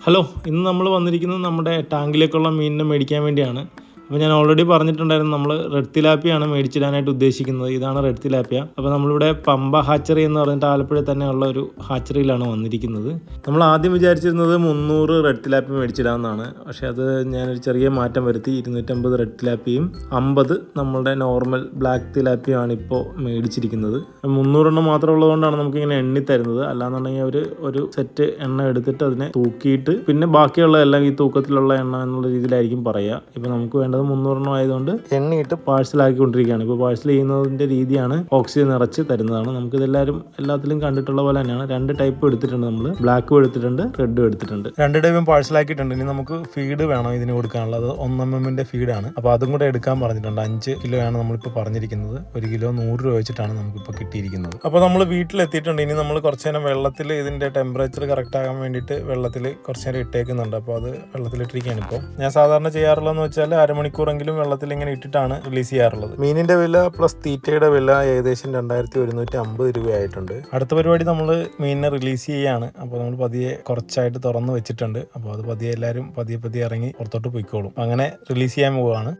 Hello, ഇന്ന് നമ്മൾ വന്നിരിക്കുന്നത് നമ്മുടെ ടാങ്കിലേക്കുള്ള മീനിനെ മേടിക്കാൻ വേണ്ടിയാണ്. അപ്പോൾ ഞാൻ ഓൾറെഡി പറഞ്ഞിട്ടുണ്ടായിരുന്നു, നമ്മൾ റെഡ് തിലാപ്പിയാണ് മേടിച്ചിടാനായിട്ട് ഉദ്ദേശിക്കുന്നത്. ഇതാണ് റെഡ് തിലാപ്പിയ. അപ്പോൾ നമ്മളിവിടെ പമ്പ ഹാച്ചറി എന്ന് പറഞ്ഞിട്ട് ആലപ്പുഴ തന്നെയുള്ള ഒരു ഹാച്ചറിയിലാണ് വന്നിരിക്കുന്നത്. നമ്മൾ ആദ്യം വിചാരിച്ചിരുന്നത് 300 റെഡ് തിലാപ്പി മേടിച്ചിടാമെന്നാണ്. പക്ഷേ അത് ഞാനൊരു ചെറിയ മാറ്റം വരുത്തി. 250 റെഡ് തിലാപ്പിയും 50 നമ്മളുടെ നോർമൽ ബ്ലാക്ക് തിലാപ്പിയാണ് ഇപ്പോൾ മേടിച്ചിരിക്കുന്നത്. 300 എണ്ണം മാത്രം ഉള്ളതുകൊണ്ടാണ് നമുക്കിങ്ങനെ എണ്ണി തരുന്നത്. അല്ലാന്നുണ്ടെങ്കിൽ അവർ ഒരു സെറ്റ് എണ്ണ എടുത്തിട്ട് അതിനെ തൂക്കിയിട്ട് പിന്നെ ബാക്കിയുള്ള എല്ലാം ഈ തൂക്കത്തിലുള്ള എണ്ണ എന്നുള്ള രീതിയിലായിരിക്കും പറയുക. ഇപ്പോൾ നമുക്ക് വേണ്ടത് 300 എണ്ണം ആയതുകൊണ്ട് എണ്ണയിട്ട് പാഴ്സലാക്കിക്കൊണ്ടിരിക്കുകയാണ്. ഇപ്പോൾ പാഴ്സൽ ചെയ്യുന്നതിൻ്റെ രീതിയാണ് ഓക്സിജൻ നിറച്ച് തരുന്നതാണ്. നമുക്കിതെല്ലാവരും എല്ലാത്തിലും കണ്ടിട്ടുള്ള പോലെ തന്നെയാണ്. 2 ടൈപ്പ് എടുത്തിട്ടുണ്ട് നമ്മൾ. ബ്ലാക്കും എടുത്തിട്ടുണ്ട്, റെഡും എടുത്തിട്ടുണ്ട്. 2 ടൈപ്പും പാഴ്സലാക്കിയിട്ടുണ്ട്. ഇനി നമുക്ക് ഫീഡ് വേണം ഇതിന് കൊടുക്കാനുള്ളത്. 1 mm ഫീഡാണ്. അപ്പോൾ അതും കൂടെ എടുക്കാൻ പറഞ്ഞിട്ടുണ്ട്. 5 കിലോ ആണ് നമ്മളിപ്പോൾ പറഞ്ഞിരിക്കുന്നത്. 1 കിലോ 100 രൂപ വെച്ചിട്ടാണ് നമുക്കിപ്പോൾ കിട്ടിയിരിക്കുന്നത്. അപ്പോൾ നമ്മൾ വീട്ടിലെത്തിയിട്ടുണ്ട്. ഇനി നമ്മൾ കുറച്ച് നേരം വെള്ളത്തിൽ ഇതിൻ്റെ ടെമ്പറേച്ചർ കറക്റ്റ് ആകാൻ വേണ്ടിയിട്ട് വെള്ളത്തിൽ കുറച്ച് നേരം ഇട്ടേക്കുന്നുണ്ട്. അപ്പോൾ അത് വെള്ളത്തിലിട്ടിരിക്കുകയാണ്. ഇപ്പോൾ ഞാൻ സാധാരണ ചെയ്യാറുള്ളതെന്ന് വെച്ചാൽ അരമണിക്കൂറെങ്കിലും വെള്ളത്തിൽ ഇങ്ങനെ ഇട്ടിട്ടാണ് റിലീസ് ചെയ്യാറുള്ളത്. മീനിന്റെ വില പ്ലസ് തീറ്റയുടെ വില ഏകദേശം 2150 രൂപയായിട്ടുണ്ട്. അടുത്ത പരിപാടി നമ്മൾ മീനിനെ റിലീസ് ചെയ്യാണ്. അപ്പോൾ നമ്മൾ പതിയെ കുറച്ചായിട്ട് തുറന്ന് വെച്ചിട്ടുണ്ട്. അപ്പോൾ അത് പതിയെ എല്ലാവരും പതിയെ ഇറങ്ങി പുറത്തോട്ട് പോയിക്കോളും. അങ്ങനെ റിലീസ് ചെയ്യാൻ പോവുകയാണ്.